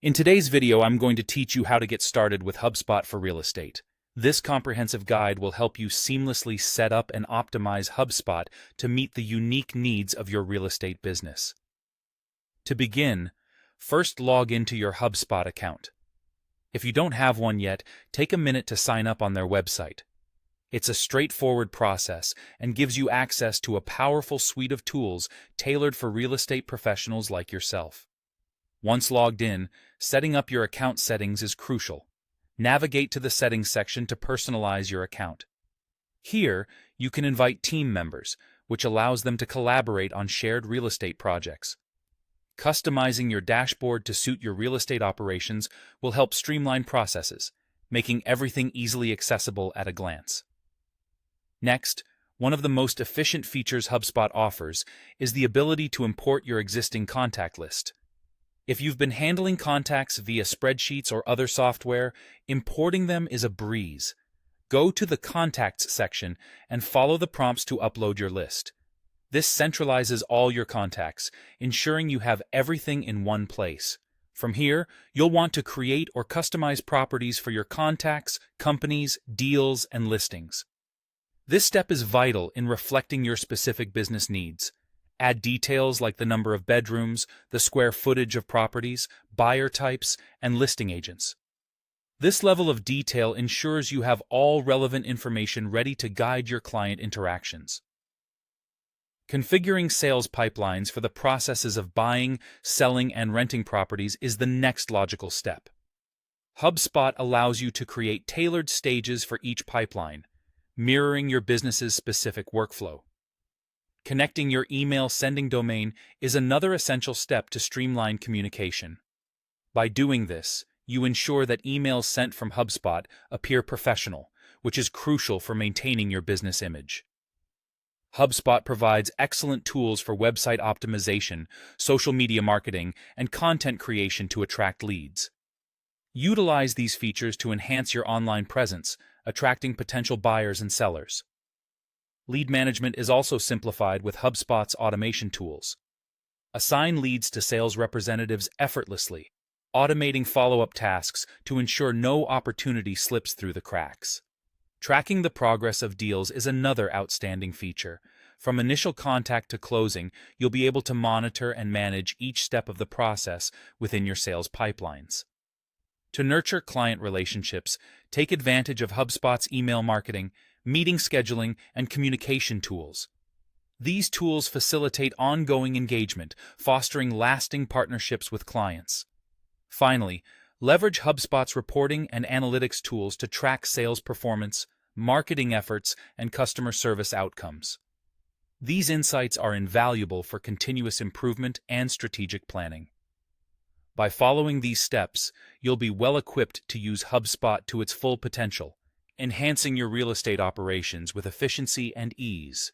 In today's video, I'm going to teach you how to get started with HubSpot for real estate. This comprehensive guide will help you seamlessly set up and optimize HubSpot to meet the unique needs of your real estate business. To begin, first log into your HubSpot account. If you don't have one yet, take a minute to sign up on their website. It's a straightforward process and gives you access to a powerful suite of tools tailored for real estate professionals like yourself. Once logged in, setting up your account settings is crucial. Navigate to the Settings section to personalize your account. Here, you can invite team members, which allows them to collaborate on shared real estate projects. Customizing your dashboard to suit your real estate operations will help streamline processes, making everything easily accessible at a glance. Next, one of the most efficient features HubSpot offers is the ability to import your existing contact list. If you've been handling contacts via spreadsheets or other software, importing them is a breeze. Go to the Contacts section and follow the prompts to upload your list. This centralizes all your contacts, ensuring you have everything in one place. From here, you'll want to create or customize properties for your contacts, companies, deals, and listings. This step is vital in reflecting your specific business needs. Add details like the number of bedrooms, the square footage of properties, buyer types, and listing agents. This level of detail ensures you have all relevant information ready to guide your client interactions. Configuring sales pipelines for the processes of buying, selling, and renting properties is the next logical step. HubSpot allows you to create tailored stages for each pipeline, mirroring your business's specific workflow. Connecting your email sending domain is another essential step to streamline communication. By doing this, you ensure that emails sent from HubSpot appear professional, which is crucial for maintaining your business image. HubSpot provides excellent tools for website optimization, social media marketing, and content creation to attract leads. Utilize these features to enhance your online presence, attracting potential buyers and sellers. Lead management is also simplified with HubSpot's automation tools. Assign leads to sales representatives effortlessly, automating follow-up tasks to ensure no opportunity slips through the cracks. Tracking the progress of deals is another outstanding feature. From initial contact to closing, you'll be able to monitor and manage each step of the process within your sales pipelines. To nurture client relationships, take advantage of HubSpot's email marketing, meeting scheduling, and communication tools. These tools facilitate ongoing engagement, fostering lasting partnerships with clients. Finally, leverage HubSpot's reporting and analytics tools to track sales performance, marketing efforts, and customer service outcomes. These insights are invaluable for continuous improvement and strategic planning. By following these steps, you'll be well equipped to use HubSpot to its full potential, enhancing your real estate operations with efficiency and ease.